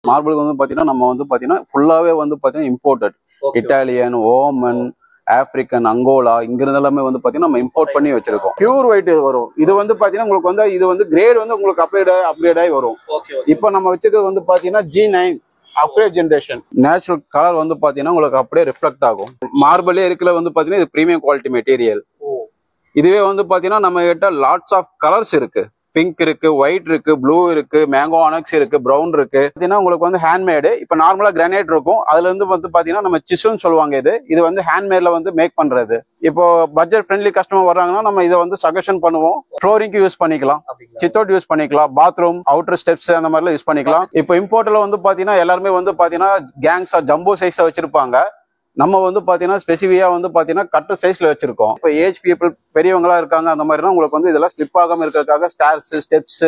Marble வந்து பாத்தீங்கன்னா நம்ம வந்து பாத்தீங்கன்னா ஃபுல்லாவே வந்து பாத்தீங்கன்னா imported. Italian, Oman, African, Angola இங்கிருந்து எல்லாமே வந்து பாத்தீங்கன்னா நம்ம இம்போர்ட் பண்ணி வச்சிருக்கோம். பியூர் ஒயிட் வரும். இது வந்து பாத்தீங்கன்னா உங்களுக்கு வந்து இது வந்து கிரேட் வந்து உங்களுக்கு அப்கிரேட் ஆகி வரும். இப்போ நம்ம வச்சிருக்கிறது வந்து பாத்தீங்கன்னா G9 upgrade generation. Natural colour வந்து பாத்தீங்கன்னா உங்களுக்கு அப்படியே ரிஃப்ளெக்ட் ஆகும். மார்பிளே இருக்கிற வந்து பாத்தீங்கன்னா இது பிரீமியம் குவாலிட்டி மெட்டீரியல். இதுவே வந்து பாத்தீங்கன்னா நம்ம கிட்ட லாட்ஸ் ஆஃப் கலர்ஸ் இருக்கு. பிங்க் இருக்கு, ஒயிட் இருக்கு, ப்ளூ இருக்கு, மேங்கோ ஆனக்ஸ் இருக்கு, ப்ரௌன் இருக்கு. பாத்தீங்கன்னா உங்களுக்கு வந்து ஹேண்ட்மேடு. இப்ப நார்மலா கிரானைட் இருக்கும், அதுல இருந்து வந்து பாத்தீங்கன்னா நம்ம சிசுன்னு சொல்லுவாங்க. இது வந்து ஹேண்ட்மேட்ல வந்து மேக் பண்றது. இப்போ பட்ஜெட் ஃப்ரெண்ட்லி கஸ்டமர் வர்றாங்கன்னா நம்ம இதை வந்து சஜஷன் பண்ணுவோம். ஃப்ளோரிங்க்கு யூஸ் பண்ணிக்கலாம், சித்தோட் யூஸ் பண்ணிக்கலாம், பாத்ரூம், அவுட்டர் ஸ்டெப்ஸ் அந்த மாதிரிலாம் யூஸ் பண்ணிக்கலாம். இப்போ இம்போர்ட்ல வந்து பாத்தீங்கன்னா எல்லாருமே வந்து பாத்தீங்கன்னா கேங்ஸா ஜம்போ சைஸா வச்சிருப்பாங்க. நம்ம வந்து பாத்தீங்கன்னா ஸ்பெசிஃபிக்கா வந்து பாத்தீங்கன்னா கட்டு சைஸ்ல வச்சிருக்கோம். இப்போ ஏஜ் பீப்புள் பெரியவங்களா இருக்காங்க, அந்த மாதிரினா உங்களுக்கு வந்து இதெல்லாம் ஸ்லிப் ஆகாம இருக்கிறதுக்காக ஸ்டார்ஸ், ஸ்டெப்ஸ்,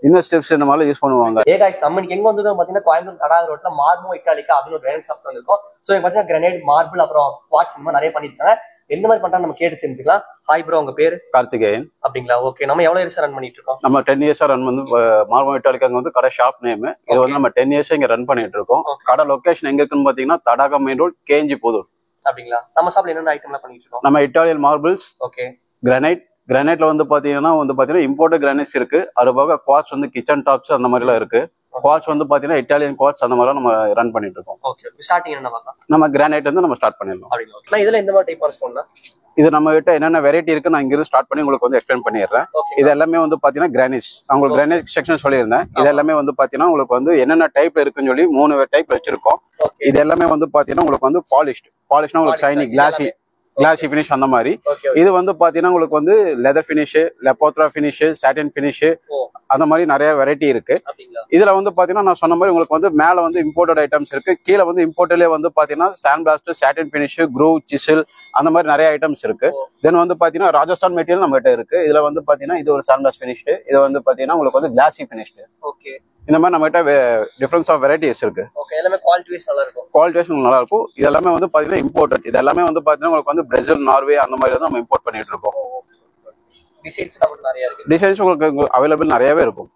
இன்னர் ஸ்டெப்ஸ் இந்த மாதிரி யூஸ் பண்ணுவாங்க. நம்மளுக்கு எங்க வந்து பாத்தீங்கன்னா கோயம்புத்தூர் கடாக ரோட்ல மார்பிள் இட்டாலிக்கா அப்படின்னு ஒரு கிரானைட் ஷாப் இருக்கும். சோ பாத்தீங்கன்னா கிரானைட், மார்பிள், அப்புறம் குவார்ட்ஸ் இந்த மாதிரி நிறைய பண்ணிருக்காங்க. எந்த மாதிரி பண்றாங்க நம்ம கேட்டு தெரிஞ்சுக்கலாம். ஹாய் ப்ரோ, உங்க பேரு? கார்த்திகேயன். அப்படிங்களா? ஓகே. நம்ம எவ்வளவு இயர்ஸ் ரன் பண்ணிட்டு இருக்கோம்? நம்ம 10 இயர்ஸா ரன் வந்து மார்பிள் இட்டாலிக்கா வந்து கடை ஷாப் நேம். இது வந்து நம்ம 10 இயர்ஸ் இங்க ரன் பண்ணிட்டு இருக்கோம். கடை லொகேஷன் எங்க இருக்குன்னு பாத்தீங்கன்னா தடாகம் மெயின் ரோட், கேஎன்ஜி புதூர். அப்படிங்களா? நம்ம ஷாப்ல என்னென்ன ஐட்டம்லாம் பண்ணிட்டு இருக்கோம்? நம்ம இட்டாலியன் மார்பிள்ஸ், ஓகே, கிரானைட்ல வந்து பாத்தீங்கன்னா இம்போர்ட்டட் கிரானைட்ஸ் இருக்கு. அது போக குவார்ட்ஸ் வந்து கிச்சன் டாப்ஸ் அந்த மாதிரி எல்லாம் இருக்கு. குவார்ட்ஸ் வந்து பாத்தீங்கன்னா இட்டாலியன் குவார்ட்ஸ் அந்த மாதிரி நம்ம ரன் பண்ணிட்டு இருக்கோம். ஓகே. ஸ்டார்டிங் என்ன பார்க்கலாம்? நம்ம கிரானைட் வந்து நம்ம ஸ்டார்ட் பண்ணிடலாம். அப்படிங்களா? இதுல எந்த மாதிரி டைப் பண்ணலாம்? இது நம்ம கிட்ட என்னென்ன வெரைட்டி இருக்கு நான் இங்கிருந்து ஸ்டார்ட் பண்ணி உங்களுக்கு வந்து எக்ஸ்பிளைன் பண்ணிடுறேன். இது எல்லாமே வந்து பாத்தீங்கன்னா கிரானைட்ஸ். உங்களுக்கு கிரானைட் செக்ஷன் சொல்லியிருந்தேன். இது எல்லாமே வந்து பாத்தீங்கன்னா உங்களுக்கு வந்து என்னென்ன டைப்ல இருக்குன்னு சொல்லி 3 டைப் வச்சிருக்கோம். இது எல்லாமே வந்து பாத்தீங்கன்னா உங்களுக்கு வந்து பாலிஷ்னா உங்களுக்கு ஷைனி, கிளாசி ஃபினிஷ் அந்த மாதிரி. இது வந்து பாத்தீங்கன்னா உங்களுக்கு வந்து லெதர் ஃபினிஷ், லெப்போத்ரா ஃபினிஷ், சாட்டின் ஃபினிஷ் அந்த மாதிரி நிறைய வெரைட்டி இருக்கு. இதுல வந்து பாத்தீங்கன்னா நான் சொன்ன மாதிரி உங்களுக்கு வந்து மேல வந்து இம்போர்ட்டட் ஐட்டம்ஸ் இருக்கு. கீழே வந்து இம்போர்ட்லயே வந்து பாத்தீங்கன்னா சாண்ட் பிளாஸ்ட், சாட்டின் ஃபினிஷ், க்ரூவ், சிசில் அந்த மாதிரி நிறைய ஐட்டம்ஸ் இருக்கு. தென் வந்து பாத்தீங்கன்னா ராஜஸ்தான் மெட்டீரியல் நம்ம கிட்ட இருக்கு. இதுல வந்து பாத்தீங்கன்னா இது ஒரு சாண்ட் பிளாஸ்ட் ஃபினிஷ், இது வந்து பாத்தீங்கன்னா உங்களுக்கு வந்து கிளாசி ஃபினிஷ். ஓகே. இந்த மாதிரி நம்ம கிட்ட டிஃபரன்ஸ் ஆஃப் வெரைட்டிஸ் இருக்கு. ஓகே. எல்லாமே குவாலிட்டி வைஸ் நல்லா இருக்கும். நல்லா இருக்கும். இது எல்லாமே வந்து பாத்தீங்கன்னா இம்போர்ட்டட். இது எல்லாமே வந்து பாத்தீங்கன்னா உங்களுக்கு வந்து பிரேசில், நார்வே அந்த மாதிரி வந்து நம்ம இம்போர்ட் பண்ணிட்டு இருக்கோம். டிசைன்ஸ் நமக்கு நிறைய இருக்கு. டிசைன்ஸ் உங்களுக்கு அவைலபிள் நிறையவே இருக்கும்.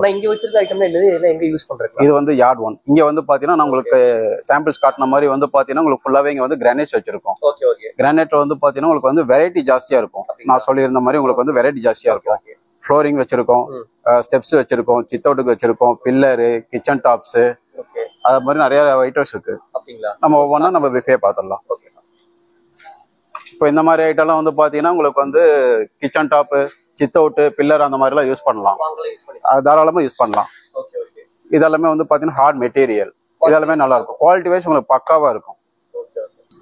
நான் இங்க வச்சிருக்க ஐட்டம்ல என்னது எங்க யூஸ் பண்றீங்க? இது வந்து யார்ட் 1. இங்க வந்து பாத்தீங்கன்னா நான் உங்களுக்கு சாம்பிள்ஸ் காட்டின மாதிரி வந்து பாத்தீங்கன்னா உங்களுக்கு ஃபுல்லாவே இங்க வந்து கிரானைட்ஸ் வச்சிருக்கோம். Okay, okay. கிரானைட்ல வந்து பாத்தீங்கன்னா உங்களுக்கு வந்து வெரைட்டி ஜாஸ்தியா இருக்கும். நான் சொல்லியிருந்த மாதிரி உங்களுக்கு வந்து வெரைட்டி ஜாஸ்தியா இருக்கும். ஃப்ளோரிங் வச்சிருக்கோம், ஸ்டெப்ஸ் வச்சிருக்கோம், சித்தவுட்டுக்கு வச்சிருக்கோம், பில்லரு, கிச்சன் டாப்ஸ், அது மாதிரி நிறைய ஐட்டம்ஸ் இருக்கு. நம்ம ஒவ்வொன்றா நம்ம ரிஃபே பார்த்துடலாம். இப்போ இந்த மாதிரி ஐட்டம்லாம் வந்து பாத்தீங்கன்னா உங்களுக்கு வந்து கிச்சன் டாப்பு, சித்தவுட்டு, பில்லர் அந்த மாதிரி எல்லாம் யூஸ் பண்ணலாம். அது தாராளமா யூஸ் பண்ணலாம். இதெல்லாமே வந்து பாத்தீங்கன்னா ஹார்ட் மெட்டீரியல். இதெல்லாமே நல்லா இருக்கும். குவாலிட்டி வைஸ் உங்களுக்கு பக்காவா இருக்கும்.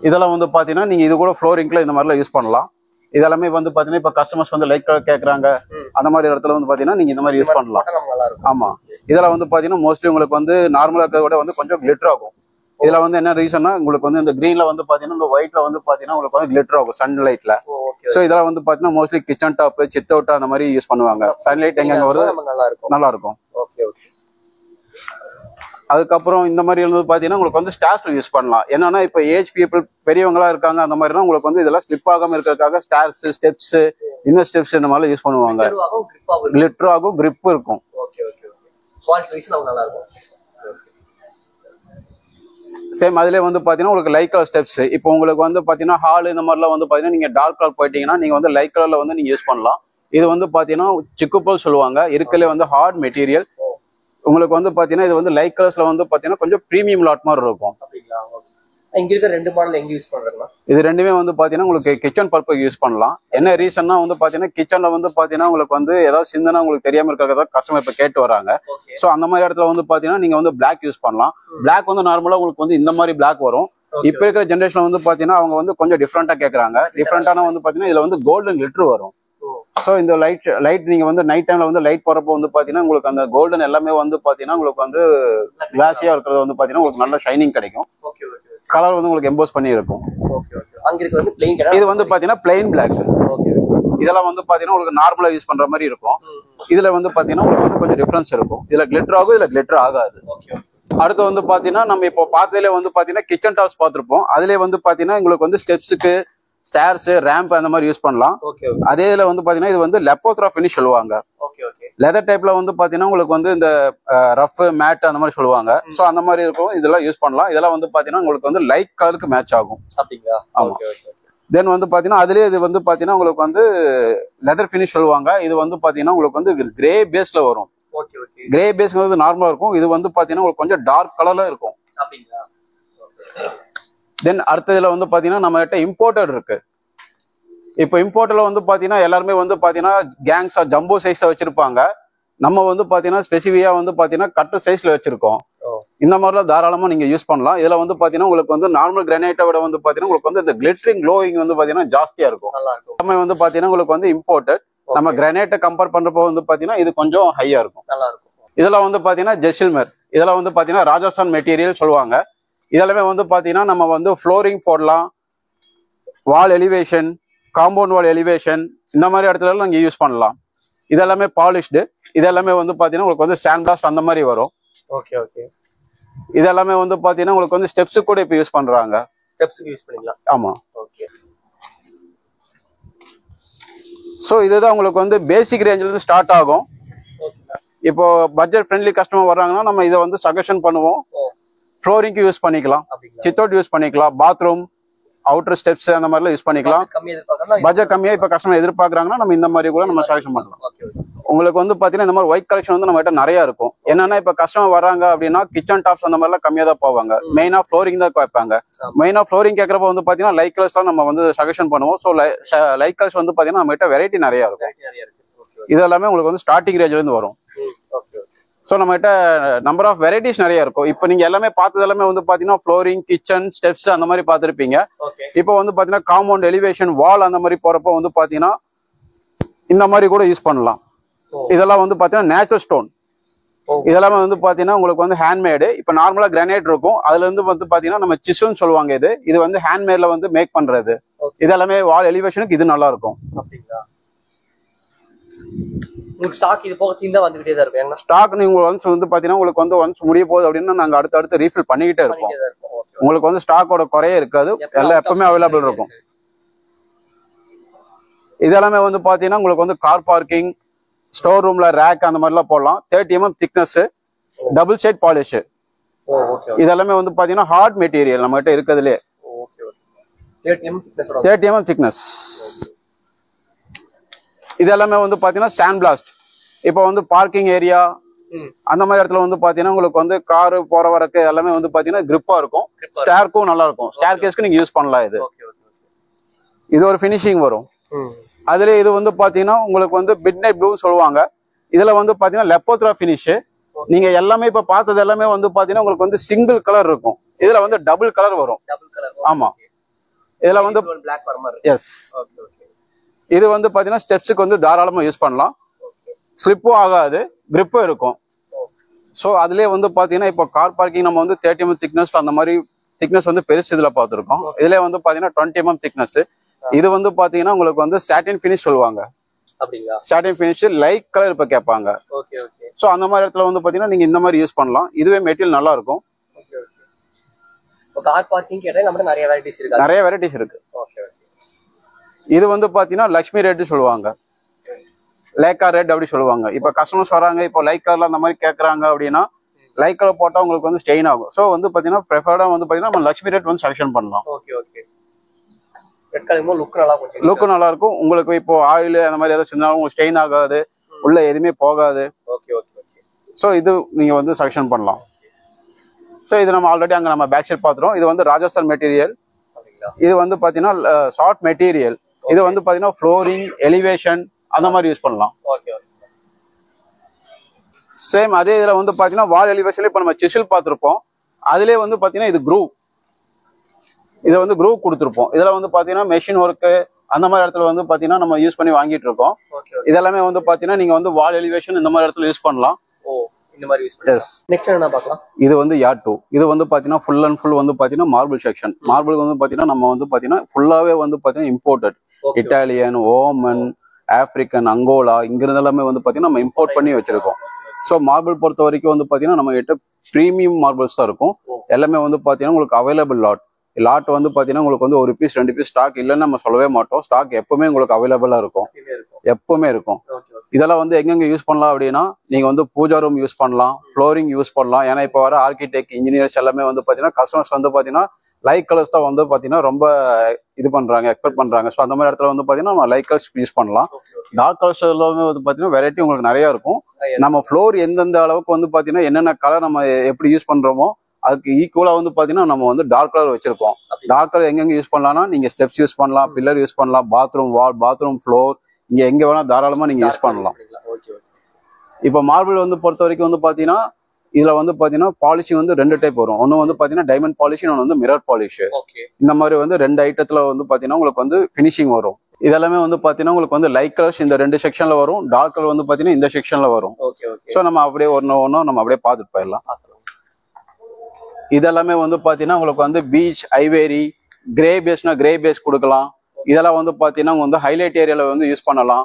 இதெல்லாம் வந்து பாத்தீங்கன்னா நீங்க இது கூட ஃப்ளோரிங்ல இந்த மாதிரிலாம் யூஸ் பண்ணலாம். இதெல்லாமே வந்து பாத்தீங்கன்னா இப்ப கஸ்டமர்ஸ் வந்து லைக் கேக்குறாங்க, அந்த மாதிரி இடத்துல வந்து பாத்தீங்கன்னா நீங்க இந்த மாதிரி யூஸ் பண்ணலாம். ஆமா. இதெல்லாம் வந்து பாத்தீங்கன்னா மோஸ்ட்லி உங்களுக்கு வந்து நார்மலா இருக்கிறத விட வந்து கொஞ்சம் கிளிட்டர் ஆகும். இதுல வந்து என்ன ரீசன்னா உங்களுக்கு வந்து இந்த கிரீன்ல வந்து பாத்தீங்கன்னா இந்த ஒயிட்ல வந்து பாத்தீங்கன்னா உங்களுக்கு வந்து கிளிட்டர் ஆகும் சன்லைட்ல. சோ இதெல்லாம் வந்து பாத்தீங்கன்னா mostly kitchen top, Sid out அந்த மாதிரி யூஸ் பண்ணுவாங்க. சன்லைட் எங்க வருது நல்லா இருக்கும். அதுக்கப்புறம் இந்த மாதிரி வந்து பாத்தீங்கன்னா உங்களுக்கு வந்து ஸ்டார்ஸ் யூஸ் பண்ணலாம். என்னன்னா இப்ப ஏஜ் பீப்புள் பெரியவங்களா இருக்காங்க, அந்த மாதிரினா உங்களுக்கு வந்து இதெல்லாம் ஸ்லிப் ஆகாம இருக்கிறதுக்காக ஸ்டார்ஸ், ஸ்டெப்ஸ், இன்னர் ஸ்டெப்ஸ் இந்த மாதிரி யூஸ் பண்ணுவாங்க. கிளிட்டர் ஆகும், கிரிப் இருக்கும். சேம் அதுல வந்து பாத்தீங்கன்னா உங்களுக்கு லைட் கலர் ஸ்டெப்ஸ். இப்போ உங்களுக்கு வந்து பாத்தீங்கன்னா ஹால் இந்த மாதிரிலாம் வந்து பாத்தீங்கன்னா நீங்க டார்க் கலர் போயிட்டீங்கன்னா நீங்க வந்து லைட் கலர்ல வந்து நீங்க யூஸ் பண்ணலாம். இது வந்து பாத்தீங்கன்னா சிக்குப்பல் சொல்லுவாங்க. இருக்கலே வந்து ஹார்ட் மெட்டீரியல். உங்களுக்கு வந்து பாத்தீங்கன்னா இது வந்து லைட் கலர்ஸ்ல வந்து பாத்தீங்கன்னா கொஞ்சம் பிரீமியம் லாட் மாதிரி இருக்கும். இங்க இருக்க 2 மாடல் எங்க யூஸ் பண்றீங்களா? இது ரெண்டுமே வந்து பாத்தீங்கன்னா உங்களுக்கு கிச்சன் பர்பஸ் யூஸ் பண்ணலாம். என்ன ரீசன்னா வந்து பாத்தீங்கன்னா கிச்சன்ல வந்து பாத்தீங்கன்னா உங்களுக்கு வந்து ஏதாவது சிந்தனா உங்களுக்கு தெரியாம இருக்கிறதா கஸ்டமர் இப்ப கேட்டு வராங்க. சோ அந்த மாதிரி இடத்துல வந்து பாத்தீங்கன்னா நீங்க வந்து பிளாக் யூஸ் பண்ணலாம். பிளாக் வந்து நார்மலா உங்களுக்கு வந்து இந்த மாதிரி பிளாக் வரும். இப்ப இருக்கிற ஜென்ரேஷன்ல வந்து பாத்தீங்கன்னா அவங்க வந்து கொஞ்சம் டிஃப்ரெண்டா கேக்குறாங்க. டிஃப்ரெண்டான வந்து பாத்தீங்கன்னா இதுல வந்து கோல்டன் கிளிட்டர் வரும். சோ இந்த லைட் நீங்க வந்து நைட் டைம்ல வந்து லைட் போறப்போ வந்து பாத்தீங்கன்னா உங்களுக்கு அந்த கோல்டன் எல்லாமே வந்து பாத்தீங்கன்னா உங்களுக்கு வந்து கிளாஸியா இருக்கிறது வந்து பாத்தீங்கன்னா உங்களுக்கு நல்ல ஷைனிங் கிடைக்கும். கலர் வந்து உங்களுக்கு எம்போஸ் பண்ணி இருக்கும். இது வந்து பாத்தீங்கன்னா பிளைன் பிளாக். இதெல்லாம் வந்து பாத்தீங்கன்னா உங்களுக்கு நார்மலா யூஸ் பண்ற மாதிரி இருக்கும். இதுல வந்து பாத்தீங்கன்னா உங்களுக்கு வந்து கொஞ்சம் டிஃபரன்ஸ் இருக்கும். இதுல கிளிட்டர் ஆகும், இதுல கிளிட்டர் ஆகாது. அடுத்து வந்து பாத்தீங்கன்னா நம்ம இப்போ பார்த்ததுல வந்து பாத்தீங்கன்னா கிச்சன் டாப்ஸ் பார்த்திருப்போம். அதுல வந்து பாத்தீங்கன்னா உங்களுக்கு வந்து ஸ்டெப்ஸுக்கு, ஸ்டேர்ஸ், ரேம்ப் அந்த மாதிரி யூஸ் பண்ணலாம். அதே இதுல வந்து பாத்தீங்கன்னா இது வந்து லெப்போத்ரா ஃபினிஷ் சொல்லுவாங்க. லெதர் டைப்ல வந்து பாத்தீங்கன்னா உங்களுக்கு வந்து இந்த ரஃப் மேட் அந்த மாதிரி சொல்லுவாங்க. சோ அந்த மாதிரி இருக்கும், இதெல்லாம் யூஸ் பண்ணலாம். இதெல்லாம் வந்து பாத்தீங்கன்னா உங்களுக்கு வந்து லைட் கலருக்கு மேட்ச் ஆகும். அப்படிங்களா? ஆமா. தென் வந்து பாத்தீங்கன்னா அதுலயே இது வந்து பாத்தீங்கன்னா உங்களுக்கு வந்து லெதர் ஃபினிஷ் சொல்லுவாங்க. இது வந்து பாத்தீங்கன்னா உங்களுக்கு வந்து கிரே பேஸ்ல வரும். கிரே பேஸ்ங்கிறது நார்மலா இருக்கும். இது வந்து பாத்தீங்கன்னா உங்களுக்கு கொஞ்சம் டார்க் கலர்ல இருக்கும். தென் அடுத்ததுல வந்து பாத்தீங்கன்னா நம்ம கிட்ட இம்போர்ட்டட் இருக்கு. இப்போ இம்போர்ட்ல வந்து பாத்தீங்கன்னா எல்லாருமே வந்து பாத்தீங்கன்னா கேங்ஸா ஜம்போ சைஸ்ல வச்சிருப்பாங்க. நம்ம வந்து பாத்தீங்கன்னா ஸ்பெசிஃபிக்கா வந்து பாத்தீங்கன்னா கட்டு சைஸ்ல வச்சிருக்கோம். இந்த மாதிரிலாம் தாராளமா நீங்க யூஸ் பண்ணலாம். இதுல வந்து பாத்தீங்கன்னா உங்களுக்கு வந்து நார்மல் கிரானைட்டை விட வந்து பாத்தீங்கன்னா உங்களுக்கு வந்து இந்த கிளிட்டரிங் க்ளோயிங் வந்து பாத்தீங்கன்னா ஜாஸ்தியா இருக்கும். நம்ம வந்து பாத்தீங்கன்னா உங்களுக்கு வந்து இம்போர்ட்டட். நம்ம கிரானைட்டை கம்பேர் பண்றப்போ வந்து பாத்தீங்கன்னா இது கொஞ்சம் ஹையா இருக்கும். இதெல்லாம் வந்து பாத்தீங்கன்னா ஜெசில்மர். இதெல்லாம் வந்து பாத்தீங்கன்னா ராஜஸ்தான் மெட்டீரியல் சொல்லுவாங்க. இதெல்லாமே வந்து பாத்தீங்கன்னா நம்ம வந்து ஃப்ளோரிங் போடலாம், வால் எலிவேஷன், காம்பவுண்ட் வால் எலிவேஷன், இந்த மாதிரி இடத்துல எல்லாம் நீங்க யூஸ் பண்ணலாம். இதெல்லாமே பாலிஷ்டு. இதெல்லாமே வந்து பாத்தீங்கன்னா உங்களுக்கு வந்து சாண்ட் பிளாஸ்ட் அந்த மாதிரி வரும். இதெல்லாமே வந்து பாத்தீங்கன்னா உங்களுக்கு வந்து ஸ்டெப்ஸ் கூட இப்ப யூஸ் பண்றாங்க. ஸ்டெப்ஸ்க்கு யூஸ் பண்ணிக்கலாம். ஆமா. சோ இதுதான் உங்களுக்கு வந்து பேசிக் ரேஞ்சில இருந்து ஸ்டார்ட் ஆகும். இப்போ பட்ஜெட் ஃப்ரெண்ட்லி கஸ்டமர் வர்றாங்கன்னா நம்ம இதை வந்து சஜஷன் பண்ணுவோம். ஃப்ளோரிங்க்கு யூஸ் பண்ணிக்கலாம், சித்தோட் யூஸ் பண்ணிக்கலாம், பாத்ரூம் அவுட்டர் ஸ்டெப்ஸ் அந்த மாதிரிலாம் யூஸ் பண்ணிக்கலாம். பட்ஜெட் கம்மியா இப்ப கஸ்டமர் எதிர்பார்க்கறாங்கன்னா நம்ம இந்த மாதிரி கூட நம்ம சஜஷன் பண்ணலாம். உங்களுக்கு வந்து பாத்தீங்கன்னா இந்த மாதிரி ஒயிட் கலெக்ஷன் வந்து நம்ம கிட்ட நிறைய இருக்கும். என்னன்னா இப்ப கஸ்டமர் வராங்க அப்படின்னா கிச்சன் டாப்ஸ் அந்த மாதிரிலாம் கம்மியா தான் போவாங்க. மெயினா ஃப்ளோரிங் தான் கேட்பாங்க. மெயினா ஃப்ளோரிங் கேட்கறப்ப வந்து பாத்தீங்கன்னா லைட் கலர்ஸ் தான் நம்ம வந்து சஜஷன் பண்ணுவோம். ஸோ லைட் கலர்ஸ் வந்து பாத்தீங்கன்னா நம்ம கிட்ட வெரைட்டி நிறைய இருக்கும். இது எல்லாமே உங்களுக்கு வந்து ஸ்டார்டிங் ரேஞ்சில இருந்து வரும். ஸோ நம்ம கிட்ட நம்பர் ஆஃப் வெரைட்டிஸ் நிறைய இருக்கும். இப்போ நீங்க எல்லாமே பார்த்தது எல்லாமே வந்து பாத்தீங்கன்னா ஃப்ளோரிங், கிச்சன், ஸ்டெப்ஸ் அந்த மாதிரி பார்த்துருப்பீங்க. இப்போ வந்து பாத்தீங்கன்னா காம்பவுண்ட் எலிவேஷன், வால் அந்த மாதிரி போறப்போ வந்து பாத்தீங்கன்னா இந்த மாதிரி கூட யூஸ் பண்ணலாம். இதெல்லாம் வந்து பாத்தீங்கன்னா நேச்சுரல் ஸ்டோன். இதெல்லாமே வந்து பாத்தீங்கன்னா உங்களுக்கு வந்து ஹேண்ட்மேடு. இப்ப நார்மலா கிரானைட் இருக்கும், அதுல இருந்து வந்து பாத்தீங்கன்னா நம்ம சிசுன்னு சொல்லுவாங்க. இது வந்து ஹேண்ட்மேட்ல வந்து மேக் பண்றது. இதெல்லாமே வால் எலிவேஷனுக்கு இது நல்லா இருக்கும். உங்களுக்கு ஸ்டாக் இது போக தீந்தா வந்துகிட்டே தான் இருக்கும். ஸ்டாக் நீங்க ஒன்ஸ் வந்து பாத்தீங்கன்னா உங்களுக்கு வந்து ஒன்ஸ் முடிய போகுது அப்படின்னா நாங்க அடுத்து ரீஃபில் பண்ணிக்கிட்டே இருப்போம். உங்களுக்கு வந்து ஸ்டாக்கோட குறையே இருக்காது, எல்லாம் எப்பவுமே அவைலபிள் இருக்கும். இதெல்லாமே வந்து பாத்தீங்கன்னா உங்களுக்கு வந்து கார் பார்க்கிங், ஸ்டோர் ரூம்ல ரேக் அந்த மாதிரிலாம் போடலாம். 30 mm thickness, double side polish. இதெல்லாமே வந்து பாத்தீங்கன்னா ஹார்ட் மெட்டீரியல் நம்ம கிட்ட இருக்கிறதுலே. 30 mm திக்னஸ். இதெல்லாமே வந்து பாத்தீங்கன்னா சாண்ட் பிளாஸ்ட். இப்போ வந்து பார்க்கிங் ஏரியா அந்த மாதிரி இடத்துல வந்து பாத்தீங்கன்னா உங்களுக்கு வந்து காரு போற வரக்கு எல்லாமே வந்து பாத்தீங்கன்னா கிரிப்பா இருக்கும். ஸ்டேர்க்கும் நல்லா இருக்கும். ஸ்டேர் கேஸ்க்கு நீங்க யூஸ் பண்ணலாம். இது ஒரு ஃபினிஷிங் வரும். அதுல இது வந்து பாத்தீங்கன்னா உங்களுக்கு வந்து மிட் நைட் ப்ளூ சொல்லுவாங்க. இதுல வந்து பாத்தீங்கன்னா லெப்போத்ரா ஃபினிஷ். நீங்க எல்லாமே இப்ப பார்த்தது எல்லாமே வந்து பாத்தீங்கன்னா உங்களுக்கு வந்து சிங்கிள் கலர் இருக்கும். இதுல வந்து டபுள் கலர் வரும். ஆமா. இதுல வந்து எஸ். இது வந்து பாத்தீங்கன்னா ஸ்டெப்ஸுக்கு வந்து தாராளமா யூஸ் பண்ணலாம். ஸ்லிப்பும் ஆகாது, கிரிப்பும் இருக்கும். ஸோ அதுலயே வந்து பாத்தீங்கன்னா இப்போ கார் பார்க்கிங் நம்ம வந்து 30 mm திக்னஸ் அந்த மாதிரி திக்னஸ் வந்து பெருசு இதுல பார்த்துருக்கோம். இதுல வந்து பாத்தீங்கன்னா 20 mm திக்னஸ். இது வந்து பாத்தீங்கன்னா உங்களுக்கு வந்து சாட்டின் ஃபினிஷ் சொல்லுவாங்க. சாட்டின் ஃபினிஷ் லைட் கலர் இப்ப கேட்பாங்க. ஸோ அந்த மாதிரி இடத்துல வந்து பாத்தீங்கன்னா நீங்க இந்த மாதிரி யூஸ் பண்ணலாம். இதுவே மெட்டீரியல் நல்லா இருக்கும். கார் பார்க்கிங் கேட்டா நம்ம நிறைய வெரைட்டிஸ் இருக்கு. நிறைய வெரைட்டிஸ் இருக்கு. இது வந்து பாத்தீங்கன்னா லக்ஷ்மி ரெட் சொல்லுவாங்க, லேக்கா ரெட் அப்படி சொல்லுவாங்க. இப்ப கஸ்டமர்ஸ் வராங்க, இப்போ லைட் கலர்ல அந்த மாதிரி கேட்கறாங்க அப்படின்னா லைட் கலர் போட்டா உங்களுக்கு வந்து ஸ்டெயின் ஆகும். ஸோ வந்து பாத்தீங்கன்னா ப்ரிஃபர்டா வந்து பாத்தீங்கன்னா நம்ம லக்ஷ்மி ரெட் வந்து செலக்ஷன் பண்ணலாம். லுக் நல்லா இருக்கும். உங்களுக்கு இப்போ ஆயில் அந்த மாதிரி ஏதாவது செஞ்சாலும் உங்களுக்கு ஸ்டெயின் ஆகாது, உள்ள எதுவுமே போகாது. ஸோ இது நீங்க வந்து செலக்ஷன் பண்ணலாம். ஸோ இது நம்ம ஆல்ரெடி அங்க நம்ம பேக் சைட் பாத்துறோம். இது வந்து ராஜஸ்தான் மெட்டீரியல். இது வந்து பாத்தீங்கன்னா ஷார்ட் மெட்டீரியல். இது வந்து பாத்தீங்கன்னா ஃப்ளோரிங், எலிவேஷன் அந்த மாதிரி யூஸ் பண்ணலாம். சேம் அதே இதுல வந்து பாத்தீங்கன்னா வால் எலிவேஷன்ல இப்ப நம்ம சிசில் பார்த்திருப்போம். அதுலயே வந்து பாத்தீங்கன்னா இது க்ரூவ். இதை வந்து க்ரூவ் கொடுத்துருப்போம். இதுல வந்து பாத்தீங்கன்னா மெஷின் ஒர்க்கு அந்த மாதிரி இடத்துல வந்து பாத்தீங்கன்னா நம்ம யூஸ் பண்ணி வாங்கிட்டு இருக்கோம். இதெல்லாமே வந்து பாத்தீங்கன்னா நீங்க வந்து வால் எலிவேஷன் இந்த மாதிரி இடத்துல யூஸ் பண்ணலாம். இது வந்து யார்ட் 2. இது வந்து பாத்தீங்கன்னா ஃபுல் அண்ட் ஃபுல் வந்து பாத்தீங்கன்னா மார்பிள் செக்ஷன். மார்பிள் வந்து பாத்தீங்கன்னா நம்ம வந்து பாத்தீங்கன்னா ஃபுல்லாவே வந்து பாத்தீங்கன்னா imported. Italian, Oman, African, Angola இங்கிருந்து எல்லாமே வந்து பாத்தீங்கன்னா நம்ம இம்போர்ட் பண்ணி வச்சிருக்கோம். ஸோ மார்பிள் பொறுத்த வரைக்கும் வந்து பாத்தீங்கன்னா நம்ம கிட்ட பிரீமியம் மார்பிள்ஸ் தான் இருக்கும். எல்லாமே வந்து பாத்தீங்கன்னா உங்களுக்கு அவைலபிள் லாட். லாட் வந்து பாத்தீங்கன்னா உங்களுக்கு வந்து ஒரு பீஸ் 2 பீஸ் ஸ்டாக் இல்லைன்னு நம்ம சொல்லவே மாட்டோம். ஸ்டாக் எப்பவுமே உங்களுக்கு அவைலபிளா இருக்கும், எப்பவுமே இருக்கும். இதெல்லாம் வந்து எங்கெங்க யூஸ் பண்ணலாம் அப்படின்னா, நீங்க வந்து பூஜா ரூம் யூஸ் பண்ணலாம், ஃப்ளோரிங் யூஸ் பண்ணலாம். ஏன்னா இப்போ வர ஆர்கிடெக்ட் இன்ஜினியர்ஸ் எல்லாமே வந்து பாத்தீங்கன்னா கஸ்டமர்ஸ் வந்து பாத்தீங்கன்னா லைட் கலர்ஸ் தான் வந்து பாத்தீங்கன்னா ரொம்ப இது பண்றாங்க, எக்ஸ்பெக்ட் பண்றாங்க. ஸோ அந்த மாதிரி இடத்துல வந்து பாத்தீங்கன்னா நம்ம லைட் கலர்ஸ் யூஸ் பண்ணலாம். டார்க் கலர்ஸ் எல்லாமே வந்து பாத்தீங்கன்னா வெரைட்டி உங்களுக்கு நிறைய இருக்கும். நம்ம ஃப்ளோர் எந்தெந்த அளவுக்கு வந்து பாத்தீங்கன்னா என்னென்ன கலர் நம்ம எப்படி யூஸ் பண்றோமோ அதுக்கு ஈக்குவலா வந்து பாத்தீங்கன்னா நம்ம வந்து டார்க் கலர் வச்சிருக்கோம். டார்க் கலர் எங்கெங்க யூஸ் பண்ணலாம்னா, நீங்க ஸ்டெப்ஸ் யூஸ் பண்ணலாம், பில்லர் யூஸ் பண்ணலாம், பாத்ரூம் வால், பாத்ரூம் ஃப்ளோர், இங்க எங்க வேணா தாராளமா நீங்க யூஸ் பண்ணலாம். இப்ப மார்பிள் வந்து பொறுத்த வரைக்கும் வந்து பாத்தீங்கன்னா இதுல வந்து பாத்தீங்கன்னா பாலிஷிங் வந்து 2 டைப் வரும். ஒன்னு வந்து பாத்தீங்கன்னா டைமண்ட் பாலிஷ், இன்னொன்னு வந்து மிரர் பாலிஷ். இந்த மாதிரி வந்து 2 ஐட்டத்துல வந்து பாத்தீங்கன்னா உங்களுக்கு வந்து பினிஷிங் வரும். இதெல்லாமே வந்து பாத்தீங்கன்னா உங்களுக்கு வந்து லைட் கலர்ஸ் இந்த 2 செக்ஷன்ல வரும், டார்க் கலர் வந்து பாத்தீங்கன்னா இந்த செக்ஷன்ல வரும். சோ நம்ம அப்படியே ஒன்னும் நம்ம அப்படியே பாத்துட்டு போயிடலாம். இதெல்லாமே வந்து பாத்தீங்கன்னா உங்களுக்கு வந்து பீச், ஐவேரி, கிரே பேஸ்னா கிரே பேஸ் கொடுக்கலாம். இதெல்லாம் வந்து பாத்தீங்கன்னா வந்து ஹைலைட் ஏரியால வந்து யூஸ் பண்ணலாம்.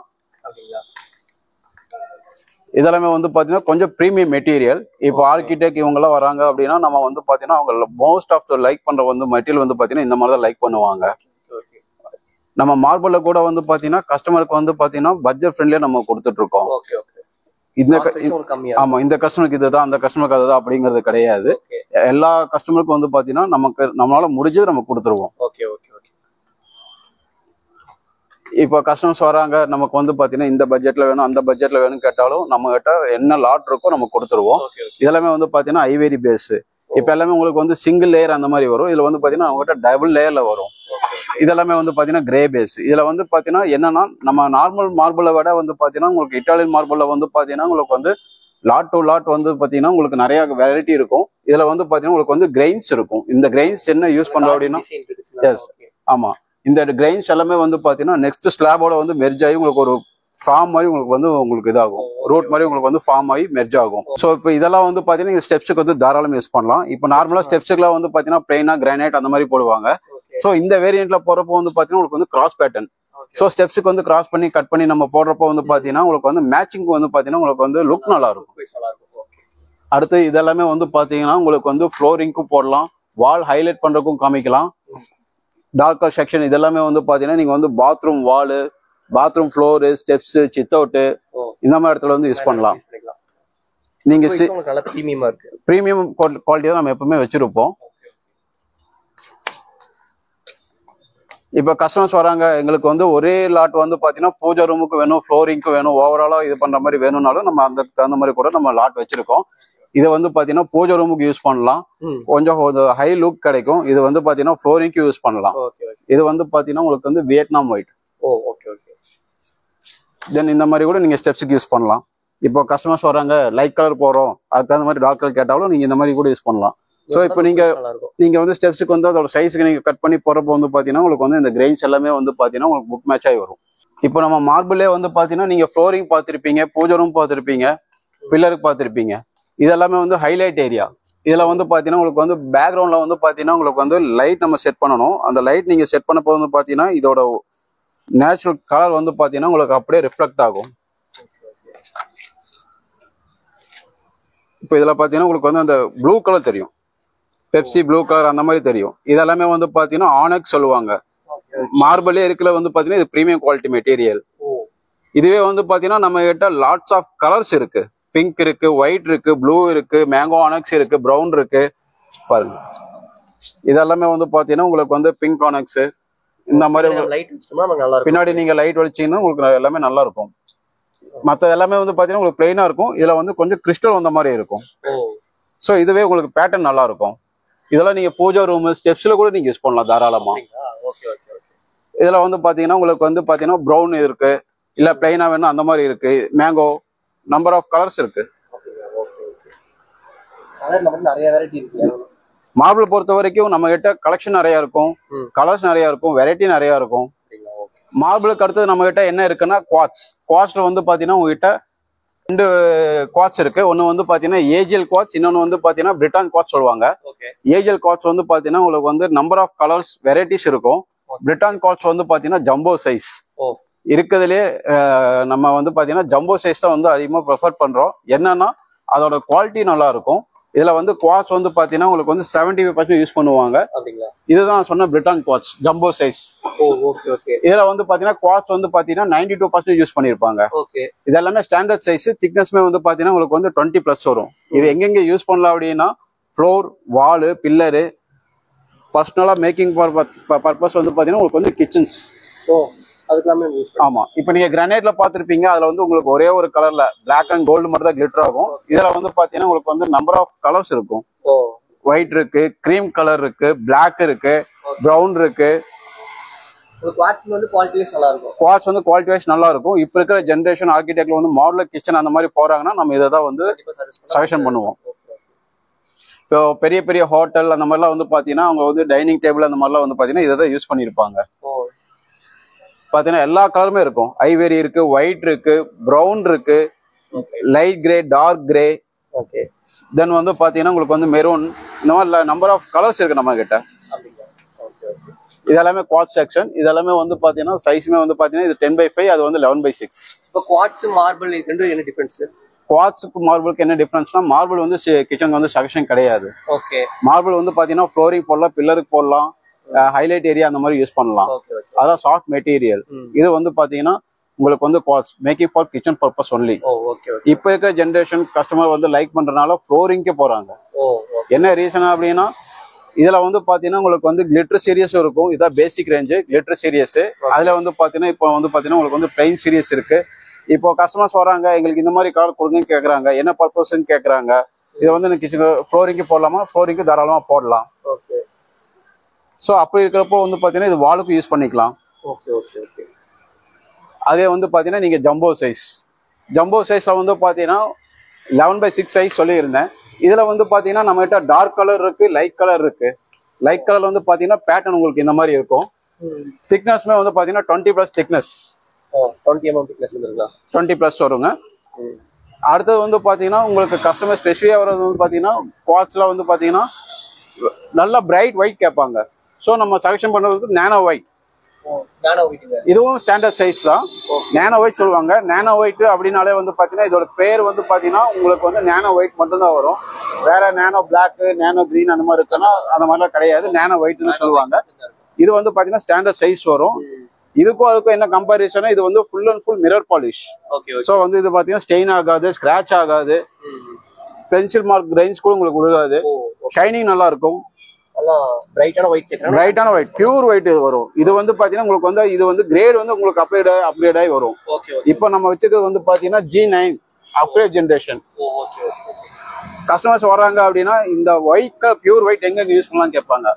இதெல்லாமே வந்து பாத்தீங்கன்னா கொஞ்சம் பிரீமியம் மெட்டீரியல். இப்போ ஆர்கிடெக்ட் இவங்க எல்லாம் வராங்க அப்படின்னா நம்ம வந்து பாத்தீங்கன்னா அவங்க மோஸ்ட் ஆஃப் த லைக் பண்ற வந்து மெட்டீரியல் வந்து பாத்தீங்கன்னா இந்த மாதிரி தான் லைக் பண்ணுவாங்க. நம்ம மார்பிள்ல கூட வந்து பாத்தீங்கன்னா கஸ்டமருக்கு வந்து பாத்தீங்கன்னா பட்ஜெட் ஃப்ரெண்ட்லியா நம்ம கொடுத்துட்டு இருக்கோம். ஆமா, இந்த கஸ்டமருக்கு இதுதான், அந்த கஸ்டமருக்கு அதுதான் அப்படிங்கிறது கிடையாது. எல்லா கஸ்டமருக்கும் வந்து பாத்தீங்கன்னா நம்மளால முடிஞ்சது நம்ம கொடுத்துருவோம். இப்போ கஸ்டமர்ஸ் வராங்க, நமக்கு வந்து பாத்தீங்கன்னா இந்த பட்ஜெட்ல வேணும், அந்த பட்ஜெட்ல வேணும் கேட்டாலும் நம்ம கிட்ட என்ன லாட் இருக்கோ நம்ம கொடுத்துருவோம். இதெல்லாமே வந்து பாத்தீங்கன்னா ஐவேரி பேஸ். இப்ப எல்லாமே உங்களுக்கு வந்து சிங்கிள் லேயர் அந்த மாதிரி வரும். இதுல வந்து பாத்தீங்கன்னா அவங்க கிட்ட டபுள் லேயர்ல வரும். இதெல்லாமே வந்து பாத்தீங்கன்னா கிரே பேஸ். இதுல வந்து பாத்தீங்கன்னா என்னன்னா நம்ம நார்மல் மார்பிளை விட வந்து பாத்தீங்கன்னா உங்களுக்கு இட்டாலியன் மார்பிள்ல வந்து பாத்தீங்கன்னா உங்களுக்கு வந்து லாட் டு லாட் வந்து பாத்தீங்கன்னா உங்களுக்கு நிறைய வெரைட்டி இருக்கும். இதுல வந்து பாத்தீங்கன்னா உங்களுக்கு வந்து கிரெயின்ஸ் இருக்கும். இந்த கிரெயின்ஸ் என்ன யூஸ் பண்றோம் அப்படின்னா, எஸ் ஆமா, இந்த கிரெயின்ஸ் எல்லாமே வந்து பாத்தீங்கன்னா நெக்ஸ்ட் ஸ்லாபோட வந்து மெர்ஜ் ஆகி உங்களுக்கு ஒரு ஃபார்ம் மாதிரி உங்களுக்கு இதாகும், ரூட் மாதிரி உங்களுக்கு வந்து ஃபார்ம் ஆகி மெர்ஜ் ஆகும். ஸோ இப்போ இதெல்லாம் வந்து பாத்தீங்கன்னா இந்த ஸ்டெப்ஸுக்கு வந்து தாராளம் யூஸ் பண்ணலாம். இப்போ நார்மலா ஸ்டெப்ஸுக்குலாம் வந்து பாத்தீங்கன்னா பிளைனா கிரானைட் அந்த மாதிரி போடுவாங்க. ஸோ இந்த வேரியன்ட்ல போறப்போ வந்து பாத்தீங்கன்னா உங்களுக்கு வந்து கிராஸ் பேட்டர்ன். ஸோ ஸ்டெப்ஸுக்கு வந்து கிராஸ் பண்ணி கட் பண்ணி நம்ம போடுறப்போ வந்து பாத்தீங்கன்னா உங்களுக்கு வந்து மேட்சிங் வந்து பாத்தீங்கன்னா உங்களுக்கு வந்து லுக் நல்லா இருக்கும். அடுத்து இதெல்லாமே வந்து பாத்தீங்கன்னா உங்களுக்கு வந்து ஃப்ளோரிங்க்கும் போடலாம், வால் ஹைலைட் பண்றதுக்கும் காமிக்கலாம். டார்க் செக்ஷன் இதெல்லாமே வந்து பாத்தீங்கன்னா நீங்க வந்து bathroom wall, bathroom floor, steps, sit out இந்த மாதிரி இடத்துல வந்து யூஸ் பண்ணலாம். நீங்க பிரீமியம் குவாலிட்டி தான் நம்ம எப்பவுமே வச்சிருப்போம். இப்ப கஸ்டமர்ஸ் வராங்க, எங்களுக்கு வந்து ஒரே லாட் வந்து பாத்தீங்கன்னா பூஜா ரூமுக்கு வேணும், ஃப்ளோரிங்க்கு வேணும், ஓவராலா இது பண்ற மாதிரி வேணும்னாலும் நம்ம அந்த தகுந்த மாதிரி கூட நம்ம லாட் வச்சிருக்கோம். இதை வந்து பாத்தீங்கன்னா பூஜா ரூமுக்கு யூஸ் பண்ணலாம், கொஞ்சம் ஹை லுக் கிடைக்கும். இது வந்து பாத்தீங்கன்னா ஃப்ளோரிங்க்கு யூஸ் பண்ணலாம். இது வந்து பாத்தீங்கன்னா உங்களுக்கு வந்து வியட்நாம் ஒயிட். தென் இந்த மாதிரி கூட நீங்க ஸ்டெப்ஸுக்கு யூஸ் பண்ணலாம். இப்போ கஸ்டமர்ஸ் வராங்க, லைட் கலர் போறோம், அதுக்கு தகுந்த மாதிரி டார்க் கலர் கேட்டாலும் நீங்க இந்த மாதிரி கூட யூஸ் பண்ணலாம். ஸோ இப்போ நீங்க வந்து ஸ்டெப்ஸுக்கு வந்து அதோட சைஸுக்கு நீங்க கட் பண்ணி போறப்போ வந்து பாத்தீங்கன்னா உங்களுக்கு வந்து இந்த கிரெயின்ஸ் எல்லாமே வந்து பாத்தீங்கன்னா உங்களுக்கு புக் மேட்ச் ஆகி வரும். இப்போ நம்ம மார்பிளே வந்து பாத்தீங்கன்னா நீங்க ஃப்ளோரிங் பார்த்திருப்பீங்க, பூஜா ரூம் பார்த்திருப்பீங்க, பில்லருக்கு பார்த்திருப்பீங்க. இதெல்லாமே வந்து ஹைலைட் ஏரியா. இதுல வந்து பாத்தீங்கன்னா உங்களுக்கு வந்து பேக்ரவுண்ட்ல வந்து பாத்தீங்கன்னா உங்களுக்கு வந்து லைட் நம்ம செட் பண்ணணும். அந்த லைட் நீங்க செட் பண்ண போது வந்து பாத்தீங்கன்னா இதோட நேச்சுரல் கலர் வந்து பாத்தீங்கன்னா உங்களுக்கு அப்படியே ரிஃப்ளெக்ட் ஆகும். இப்போ இதுல பாத்தீங்கன்னா உங்களுக்கு வந்து அந்த ப்ளூ கலர் தெரியும், பெப்சி ப்ளூ கலர் அந்த மாதிரி தெரியும். இதெல்லாமே வந்து பாத்தீங்கன்னா ஆனெக்ஸ் சொல்லுவாங்க. மார்பிளே இருக்குல வந்து பாத்தீங்கன்னா இது பிரீமியம் குவாலிட்டி மெட்டீரியல். இதுவே வந்து பாத்தீங்கன்னா நம்ம கிட்ட லாட்ஸ் ஆஃப் கலர்ஸ் இருக்கு. பிங்க் இருக்கு, ஒயிட் இருக்கு, ப்ளூ இருக்கு, மேங்கோ ஆனெக்ஸ் இருக்கு, ப்ரௌன் இருக்கு. பாருங்க, இதெல்லாமே வந்து பாத்தீங்கன்னா உங்களுக்கு வந்து பிங்க் ஆனெக்ஸ் இந்த மாதிரி பின்னாடி நீங்க லைட் வச்சீங்கன்னா உங்களுக்கு எல்லாமே நல்லா இருக்கும். மற்ற எல்லாமே வந்து பாத்தீங்கன்னா உங்களுக்கு பிளைனா இருக்கும். இதுல வந்து கொஞ்சம் கிறிஸ்டல் வந்த மாதிரி இருக்கும். ஸோ இதுவே உங்களுக்கு பேட்டர்ன் நல்லா இருக்கும். இதெல்லாம் நீங்க பூஜா ரூம், ஸ்டெப்ஸ்ல கூட நீங்க யூஸ் பண்ணலாம் தாராளமா. இதுல வந்து பாத்தீங்கன்னா உங்களுக்கு வந்து பாத்தீங்கன்னா ப்ரௌன் இருக்கு, இல்ல பிளைனா வேணும் அந்த மாதிரி இருக்கு, மேங்கோ, நம்பர் ஆஃப் கலர்ஸ் இருக்கு. மார்பிள் பொறுத்த வரைக்கும் நம்ம கிட்ட கலெக்ஷன் நிறைய இருக்கும், கலர்ஸ் நிறைய இருக்கும், வெரைட்டி நிறைய இருக்கும். மார்பிளுக்கு அடுத்தது நம்ம கிட்ட என்ன இருக்குன்னா குவாட்ஸ்ல வந்து பாத்தீங்கன்னா உங்ககிட்ட 2 குவாட்ஸ் இருக்கு. ஒன்னு வந்து பாத்தீங்கன்னா ஏஜிஎல் குவாட்ஸ், இன்னொன்னு வந்து பாத்தீங்கன்னா பிரிட்டான் குவாட்ஸ் சொல்லுவாங்க. ஏஜிஎல் குவாட்ஸ் வந்து பாத்தீங்கன்னா உங்களுக்கு வந்து நம்பர் ஆஃப் கலர்ஸ் வெரைட்டிஸ் இருக்கும். பிரிட்டான் குவாட்ஸ் வந்து பாத்தீங்கன்னா ஜம்போ சைஸ் இருக்கிறதுலே. நம்ம வந்து பாத்தீங்கன்னா ஜம்போ சைஸ் தான் வந்து அதிகமா ப்ரிஃபர் பண்றோம். என்னன்னா அதோட குவாலிட்டி நல்லா இருக்கும். இதுல வந்து குவாட்ஸ் வந்து பாத்தீங்கன்னா உங்களுக்கு வந்து 75% யூஸ் பண்ணுவாங்க. அப்படிங்களா? இதுதான் சொன்ன பிரிட்டான் quartz jumbo size. Okay okay. இதுல வந்து பாத்தீங்கன்னா குவாட்ஸ் வந்து பாத்தீங்கன்னா 92% யூஸ் பண்ணிருப்பாங்க. ஓகே. இது எல்லாமே ஸ்டாண்டர்ட் சைஸ். திக்னஸ்மே வந்து பாத்தீங்கன்னா உங்களுக்கு வந்து 20+ வரும். இது எங்கெங்க யூஸ் பண்ணலாம் அப்படின்னா ஃப்ளோர், வாலு, பில்லரு, பர்சனலா மேக்கிங் பர்பஸ் வந்து பாத்தீங்கன்னா உங்களுக்கு வந்து கிச்சன்ஸ். அதுக்கெல்லாமே யூஸ் பண்ணலாம். ஆமா. இப்போ நீங்க கிரானைட்ல பாத்திருப்பீங்க, அதுல வந்து உங்களுக்கு ஒரே ஒரு கலர்ல பிளாக் அண்ட் கோல்டு மட்டும் தான் கிளிட்டர் ஆகும். இதுல வந்து பாத்தீங்கன்னா உங்களுக்கு வந்து நம்பர் ஆஃப் கலர்ஸ் இருக்கும். ஒயிட் இருக்கு, கிரீம் கலர் இருக்கு, பிளாக் இருக்கு, பிரவுன் இருக்கு. குவாட்ஸ் வந்து குவாலிட்டி வைஸ் நல்லா இருக்கும். குவாட்ஸ் வந்து குவாலிட்டி வைஸ் நல்லா இருக்கும். இப்போ இருக்கிற ஜென்ரேஷன் ஆர்கிடெக்ட்ல வந்து மாடலர் கிச்சன் அந்த மாதிரி போறாங்கன்னா நம்ம இதை தான் வந்து சஜஷன் பண்ணுவோம். இப்போ பெரிய பெரிய ஹோட்டல் அந்த மாதிரிலாம் வந்து பாத்தீங்கன்னா அவங்க வந்து டைனிங் டேபிள் அந்த மாதிரிலாம் வந்து பாத்தீங்கன்னா இதை தான் யூஸ் பண்ணிருப்பாங்க. பாத்தீங்கன்னா எல்லா கலருமே இருக்கும். ஐவரி இருக்கு, ஒயிட் இருக்கு, பிரவுன் இருக்கு, light grey, dark grey. Okay. Then வந்து பாத்தீங்கன்னா உங்களுக்கு வந்து மெரூன், இந்த மாதிரி நம்பர் ஆஃப் கலர்ஸ் இருக்கு நம்ம கிட்ட. இதெல்லாமே குவாட்ஸ் செக்ஷன். இதெல்லாமே வந்து பாத்தீங்கன்னா சைஸ்மே வந்து பாத்தீங்கன்னா இது 10/5, அது வந்து 11/6. இப்போ குவாட்ஸ் மார்பிள் இது என்ன டிஃபரன்ஸ்? குவாட்ஸுக்கு மார்பிளுக்கு என்ன டிஃபரன்ஸ்னா மார்பிள் வந்து கிச்சனுக்கு வந்து சஜஷன் கிடையாது. ஓகே. மார்பிள் வந்து பாத்தீங்கன்னா ஃப்ளோரிங் போடலாம், பில்லருக்கு போடலாம், ஹைலைட் ஏரியா அந்த மாதிரி யூஸ் பண்ணலாம். அதான் சாஃப்ட் மெட்டீரியல். இது வந்து பாத்தீங்கன்னா உங்களுக்கு வந்து quartz making for kitchen purpose only. இப்ப இருக்கிற ஜென்ரேஷன் கஸ்டமர் வந்து லைக் பண்றதுனால ஃப்ளோரிங்கே போறாங்க. என்ன ரீசன் அப்படின்னா இதுல வந்து பாத்தீங்கன்னா உங்களுக்கு வந்து கிளிட்டர் சீரியஸ் இருக்கும். இதான் பேசிக் ரேஞ்சு கிளிட்டர் சீரியஸ். அதுல வந்து பாத்தீங்கன்னா இப்போ வந்து பாத்தீங்கன்னா உங்களுக்கு வந்து பிளைன் சீரியஸ் இருக்கு. இப்போ கஸ்டமர்ஸ் வராங்க, எங்களுக்கு இந்த மாதிரி கலர் கொடுங்கன்னு கேக்குறாங்க, என்ன பர்பஸ்ன்னு கேக்குறாங்க. இதை வந்து கிச்சன் ஃப்ளோரிங்கு போடலாமா? ஃப்ளோரிங்கு தாராளமா போடலாம். ஸோ அப்படி இருக்கிறப்போ வந்து பாத்தீங்கன்னா இது வாலுக்கு யூஸ் பண்ணிக்கலாம். அதே வந்து பாத்தீங்கன்னா நீங்க ஜம்போ சைஸ்ல வந்து பாத்தீங்கன்னா 11/6 சைஸ் சொல்லியிருந்தேன். இதுல வந்து பாத்தீங்கன்னா நம்ம கிட்ட டார்க் கலர் இருக்கு, லைட் கலர் இருக்கு. லைட் கலர் வந்து பாத்தீங்கன்னா பேட்டர்ன் உங்களுக்கு இந்த மாதிரி இருக்கும். திக்னஸ்மே வந்து பாத்தீங்கன்னா 20+ திக்னஸ். 20+ வருங்க. அடுத்தது வந்து பாத்தீங்கன்னா உங்களுக்கு கஸ்டமர் ஸ்பெசிஃபிக்கா வர்றது வந்து பாத்தீங்கன்னா குவாட்ஸ்ல வந்து பாத்தீங்கன்னா நல்லா பிரைட் ஒயிட் கேட்பாங்க. ஸோ நம்ம செலக்ஷன் பண்றது நேனோ ஒயிட். இதுவும் ஸ்டாண்டர்ட் சைஸ் தான். நேனோ ஒயிட் சொல்லுவாங்க. நேனோ ஒயிட் அப்படின்னாலே வந்து பாத்தீங்கன்னா இதோட பேர் வந்து பாத்தீங்கன்னா உங்களுக்கு வந்து நேனோ ஒயிட் மட்டும் தான் வரும். வேற நேனோ பிளாக், நேனோ கிரீன் அந்த மாதிரி இருக்குன்னா அந்த மாதிரிலாம் கிடையாது. நேனோ ஒயிட்னு சொல்லுவாங்க. இது வந்து பாத்தீங்கன்னா ஸ்டாண்டர்ட் சைஸ் வரும். இதுக்கும் அதுக்கும் என்ன கம்பேரிசன், இது வந்து full and full mirror polish. So வந்து இது பாத்தீங்கன்னா ஸ்டெயின் ஆகாது, ஸ்கிராச் ஆகாது, பென்சில் மார்க் ரேஞ்ச் கூட உங்களுக்கு விழுகாது. ஷைனிங் நல்லா இருக்கும். பிரைட்டான ஒயிட், பியூர் ஒயிட் வரும். இது வந்து பாத்தீங்கன்னா உங்களுக்கு வந்து இது வந்து கிரேட் வந்து உங்களுக்கு அப்கிரேட் ஆகி வரும். இப்போ நம்ம வச்சிருக்கிறது வந்து பாத்தீங்கன்னா G9 அப்கிரேட் ஜென்ரேஷன். கஸ்டமர்ஸ் வர்றாங்க அப்படின்னா இந்த ஒயிட் பியூர் ஒயிட் எங்க யூஸ் பண்ணலாம் கேட்பாங்க.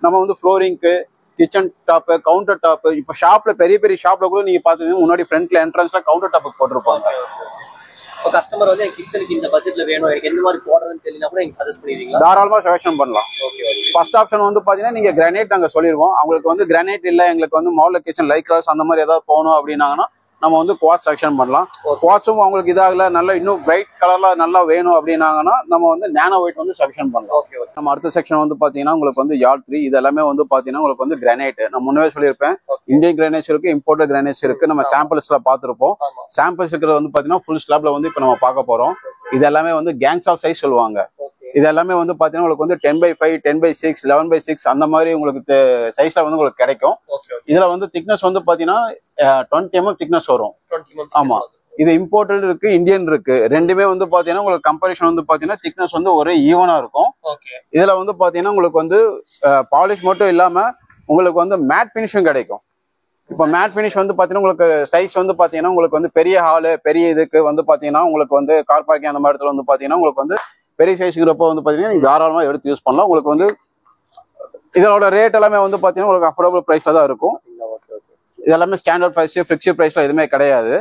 நம்ம வந்து ஃப்ளோரிங்க்கு, கிச்சன் டாப், கவுண்டர் டாப், இப்போ ஷாப்ல பெரிய ஷாப்ல கூட நீங்க பாத்தீங்கன்னா முன்னாடி ஃப்ரண்ட்ல என்ட்ரன்ஸ்ல கவுண்டர் டாப் போட்டிருப்பாங்க. இப்போ கஸ்டமர் வந்து கிச்சனுக்கு இந்த பட்ஜெட்ல வேணும், எனக்கு எந்த மாதிரி போடுறதுன்னு தெரியலனா கூட நீங்க சஜஸ்ட் பண்ணுவீங்களா? தாராளமா சஜஷன் பண்ணலாம். ஃபர்ஸ்ட் ஆப்ஷன் வந்து பாத்தீங்கன்னா நீங்க கிரானைட் நாங்க சொல்லிடுவோம். அவங்களுக்கு வந்து கிரானைட் இல்ல, எங்களுக்கு வந்து மாடலர் கிச்சன் லைட் கலர்ஸ் அந்த மாதிரி ஏதாவது போகணும் அப்படின்னாங்கன்னா நம்ம வந்து குவாட்ஸ் செலக்ஷன் பண்ணலாம். குவாட்ஸும் அவங்களுக்கு இதாகல, நல்லா இன்னும் பிரைட் கலர்ல நல்லா வேணும் அப்படின்னாங்கன்னா நம்ம வந்து நேனோ ஒயிட் வந்து செலக்ஷன் பண்ணலாம். நம்ம அடுத்த செக்ஷன் வந்து பாத்தீங்கன்னா உங்களுக்கு வந்து யார்ட் 3. இது எல்லாமே வந்து பாத்தீங்கன்னா உங்களுக்கு வந்து கிரானைட். நான் முன்னவே சொல்லியிருப்பேன், இந்தியன் கிரானைட்ஸ் இருக்கு, இம்போர்ட்டட் கிரானைட்ஸ் இருக்கு. நம்ம சாம்பிள்ஸ்ல பாத்துருப்போம். சாம்பிள்ஸ் இருக்கிறது வந்து பாத்தீங்கன்னா ஃபுல் ஸ்லாப்ல வந்து இப்ப நம்ம பார்க்க போறோம். இது எல்லாமே வந்து கேங்ஸ் ஆஃப் சைஸ் சொல்லுவாங்க. இது எல்லாமே வந்து பாத்தீங்கன்னா உங்களுக்கு வந்து 10/5, 10/6, 11/6 அந்த மாதிரி உங்களுக்கு சைஸ்ல வந்து உங்களுக்கு கிடைக்கும். இதுல வந்து திக்னஸ் வந்து பாத்தீங்கன்னா 20 mm திக்னஸ் வரும். ஆமா. இது இம்போர்ட்டட் இருக்கு, இந்தியன் இருக்கு. ரெண்டுமே வந்து பாத்தீங்கன்னா உங்களுக்கு கம்பேரிஷன் வந்து பாத்தீங்கன்னா திக்னஸ் வந்து ஒரே ஈவனா இருக்கும். இதுல வந்து பாத்தீங்கன்னா உங்களுக்கு வந்து பாலிஷ் மட்டும் இல்லாம உங்களுக்கு வந்து மேட் பினிஷும் கிடைக்கும். இப்போ மேட் பினிஷ் வந்து பாத்தீங்கன்னா உங்களுக்கு சைஸ் வந்து பாத்தீங்கன்னா உங்களுக்கு வந்து பெரிய ஹாலு, பெரிய இதுக்கு வந்து பாத்தீங்கன்னா உங்களுக்கு வந்து கார் பார்க்கிங் அந்த மாதிரி இடத்துல வந்து பாத்தீங்கன்னா உங்களுக்கு வந்து பெரிய சைஸ்ங்கிறப்ப வந்து பாத்தீங்கன்னா நீங்க தாராளமா எடுத்து யூஸ் பண்ணலாம். உங்களுக்கு வந்து இதோட ரேட் எல்லாமே வந்து பாத்தீங்கன்னா உங்களுக்கு அஃபோர்டபுள் பிரைஸ்ல தான் இருக்கும். இது எல்லாமே ஸ்டாண்டர்ட் பிரைஸ், ஃபிக்ஸ்ட் பிரைஸ்ல எதுவுமே கிடையாது.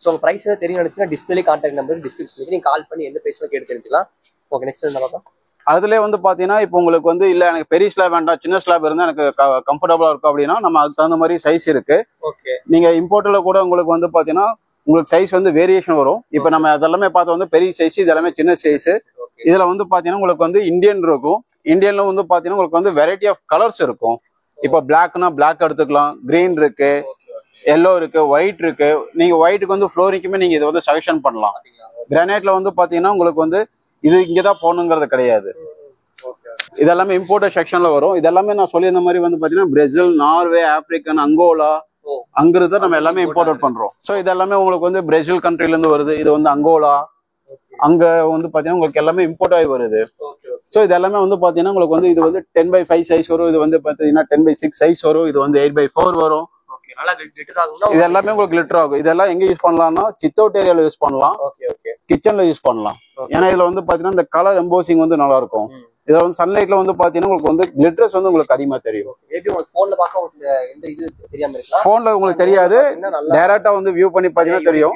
ஸோ உங்க பிரைஸ் தெரியும் நினைச்சீங்கன்னா டிஸ்பிளே கான்டாக்ட் நம்பர் டிஸ்கிரிப்ஷன்ல நீங்க கால் பண்ணி எந்த பிரைஸ்ல கேட்டு தெரிஞ்சுக்கலாம். ஓகே, நெக்ஸ்ட் என்ன பார்க்கலாம். அதுல வந்து பாத்தீங்கன்னா இப்போ உங்களுக்கு வந்து இல்ல எனக்கு பெரிய ஸ்லாப் வேண்டாம், சின்ன ஸ்லாப் இருந்தா எனக்கு கம்ஃபர்டபுளா இருக்கும் அப்படின்னா நம்ம அதுக்கு தகுந்த மாதிரி சைஸ் இருக்கு. நீங்க இம்போர்ட்ல கூட உங்களுக்கு வந்து பாத்தீங்கன்னா உங்களுக்கு சைஸ் வந்து வேரியேஷன் வரும். இப்போ நம்ம அதெல்லாமே பார்த்து வந்து பெரிய சைஸ், இது எல்லாமே சின்ன சைஸ். இதுல வந்து பாத்தீங்கன்னா உங்களுக்கு வந்து இந்தியன் இருக்கும். இந்தியன்ல வந்து பாத்தீங்கன்னா உங்களுக்கு வந்து வெரைட்டி ஆஃப் கலர்ஸ் இருக்கும். இப்போ பிளாக்னா பிளாக் எடுத்துக்கலாம், கிரீன் இருக்கு, எல்லோ இருக்கு, ஒயிட் இருக்கு. நீங்க ஒயிட்டுக்கு வந்து ஃப்ளோரிங்குமே நீங்க இதை வந்து சஜஷன் பண்ணலாம். கிரானைட்ல வந்து பாத்தீங்கன்னா உங்களுக்கு வந்து இது இங்கதான் போகணுங்கிறது கிடையாது. இதெல்லாமே இம்போர்ட்டட் செக்ஷன்ல வரும். இதெல்லாமே நான் சொல்லியிருந்த மாதிரி வந்து பாத்தீங்கன்னா பிரேசில், நார்வே, ஆப்பிரிக்கன், அங்கோலா அங்கிருந்து நம்ம எல்லாமே இம்போர்ட் பண்றோம். ஸோ இதெல்லாமே உங்களுக்கு வந்து பிரேசில் கண்ட்ரில இருந்து வருது. இது வந்து அங்கோலா, அங்க வந்து பாத்தீங்கன்னா உங்களுக்கு எல்லாமே இம்போர்ட் ஆகி வருது. ஸோ இது எல்லாமே வந்து பாத்தீங்கன்னா உங்களுக்கு வந்து இது வந்து 10x5 சைஸ் வரும். இது வந்து பாத்தீங்கன்னா 10x6 சைஸ் வரும். இது வந்து 8x4 வரும். இது எல்லாமே உங்களுக்கு கிளிட்டர் ஆகும். இதெல்லாம் எங்க யூஸ் பண்ணலாம்னா சித் அவுட் ஏரியால யூஸ் பண்ணலாம், கிச்சன்ல யூஸ் பண்ணலாம். ஏன்னா இதுல வந்து பாத்தீங்கன்னா இந்த கலர் எம்போசிங் வந்து நல்லா இருக்கும். இதுல வந்து சன்லைட்ல வந்து பாத்தீங்கன்னா உங்களுக்கு வந்து கிளிட்டர்ஸ் வந்து உங்களுக்கு அதிகமா தெரியும். போன்ல உங்களுக்கு தெரியாது, டைரக்டா வந்து வியூ பண்ணி பாத்தீங்கன்னா தெரியும்.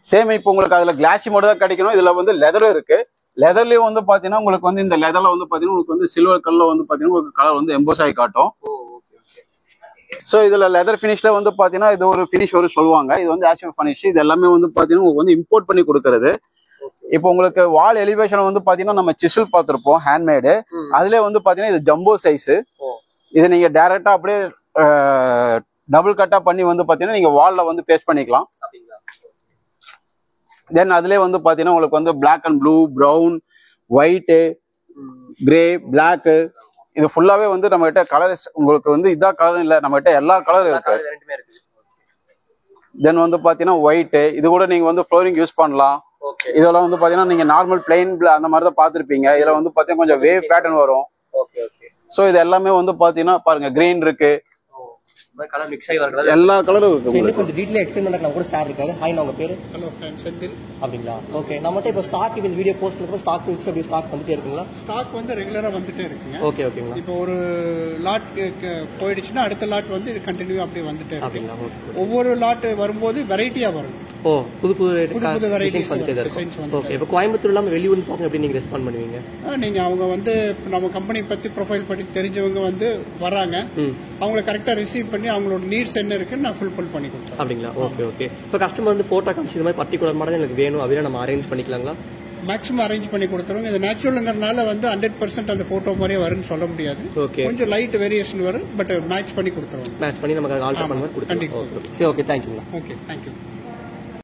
சேம் இப்போ உங்களுக்கு அதுல கிளாசி மட்டும் தான் கிடைக்கணும். இதுல வந்து லெதரும் இருக்கு. லெதர்லயும் வந்து பாத்தீங்கன்னா உங்களுக்கு வந்து இந்த லெதர்ல வந்து பாத்தீங்கன்னா உங்களுக்கு வந்து சில்வர் கல்ல வந்து பாத்தீங்கன்னா உங்களுக்கு கலர் வந்து எம்போஸ் ஆகி காட்டும். சோ இதுல லெதர் பினிஷ்ல வந்து பாத்தீங்கன்னா இது ஒரு பினிஷ் ஒரு சொல்லுவாங்க. இது வந்து ஆக்சுவல் பினிஷ். இது எல்லாமே வந்து பாத்தீங்கன்னா உங்களுக்கு வந்து இம்போர்ட் பண்ணி கொடுக்கறது. இப்போ உங்களுக்கு வால் எலிவேஷன் வந்து பாத்தீங்கன்னா நம்ம சிசில் பார்த்திருப்போம், ஹேண்ட்மேடு. அதுல வந்து பாத்தீங்கன்னா இது ஜம்போ சைஸ். இது நீங்க டைரக்டா அப்படியே டபுள் கட்டா பண்ணி வந்து பாத்தீங்கன்னா நீங்க வால்ல வந்து பேஸ்ட் பண்ணிக்கலாம். தென் அதுலயே வந்து பாத்தீங்கன்னா உங்களுக்கு வந்து black and blue, brown, white, grey, black, இது ஃபுல்லாவே வந்து நம்ம கிட்ட கலர்ஸ் உங்களுக்கு வந்து இதான் கலர் இல்ல, நம்ம கிட்ட எல்லா கலரும் இருக்கு. தென் வந்து பாத்தீங்கன்னா ஒயிட், இது கூட நீங்க வந்து ஃப்ளோரிங் யூஸ் பண்ணலாம். இதெல்லாம் வந்து பாத்தீங்கன்னா நீங்க நார்மல் பிளைன் அந்த மாதிரி தான் பாத்திருப்பீங்க. இதுல வந்து பாத்தீங்கன்னா கொஞ்சம் வேவ் பேட்டர்ன் வரும். சோ இது எல்லாமே வந்து பாத்தீங்கன்னா பாருங்க கிரீன் இருக்கு, கலர் மிக்ஸ் ஆகி வர எல்லா கலரும் இருக்கு. இன்னும் கொஞ்சம் டீடைலா எக்ஸ்பிளைன் பண்ண நம்ம கூட சார் இருக்காரு. ஹாய், நான் உங்க பேரு? ஹலோ, செந்தில். அப்படிங்களா? ஓகே. நம்மகிட்ட இப்போ ஸ்டாக் இந்த வீடியோ போஸ்ட் பண்ணும்போது ஸ்டாக் மிக்ஸ் அப்படி ஸ்டாக் வந்துட்டே இருக்குங்களா? ஸ்டாக் வந்து ரெகுலரா வந்துட்டே இருக்குங்க. ஓகே ஓகேங்களா. இப்போ ஒரு லாட் போயிடுச்சுன்னா அடுத்த லாட் வந்து இது கண்டினியூ அப்படியே வந்துட்டே இருக்கு. அப்படிங்களா? ஒவ்வொரு லாட் வரும்போது வெரைட்டியா வரும். ஓ, புது புது வெரைட்டிஸ் வந்துட்டே இருக்கும். ஓகே. இப்போ கோயம்புத்தூர் இல்லாம வெளியூர்னு போங்க, எப்படி நீங்க ரெஸ்பாண்ட் பண்ணுவீங்க? நீங்க அவங்க வந்து நம்ம கம்பெனி பத்தி ப்ரொஃபைல் பத்தி தெரிஞ்சவங்க வந்து வராங்க, அவங்களை கரெக்டா ரிசீவ் பண்ணி அவங்களோட நீட்ஸ் என்ன இருக்குன்னு நான் ஃபுல்ஃபில் பண்ணி கொடுத்தேன். அப்படிங்களா? Okay okay. இப்போ கஸ்டமர் வந்து போட்டோ காமிச்சு இந்த மாதிரி பர்டிகுலர் மாடல் எனக்கு வேணும் அப்படின்னா நம்ம அரேஞ்ச் பண்ணிக்கலாங்களா? மேக்ஸிமம் அரேஞ்ச் பண்ணி கொடுத்துருவோம். இது நேச்சுரலுங்கிறனால வந்து 100% அந்த போட்டோ மாதிரியே வரும்னு சொல்ல முடியாது. ஓகே. கொஞ்சம் லைட் வேரியேஷன் வரும், பட் மேட்ச் பண்ணி கொடுத்துருவோம். மேட்ச் பண்ணி நமக்கு ஆல்டர் பண்ண மாதிரி கொடுத்துருவோம். சரி, ஓகே. தேங்க்யூங்களா? Okay, thank you.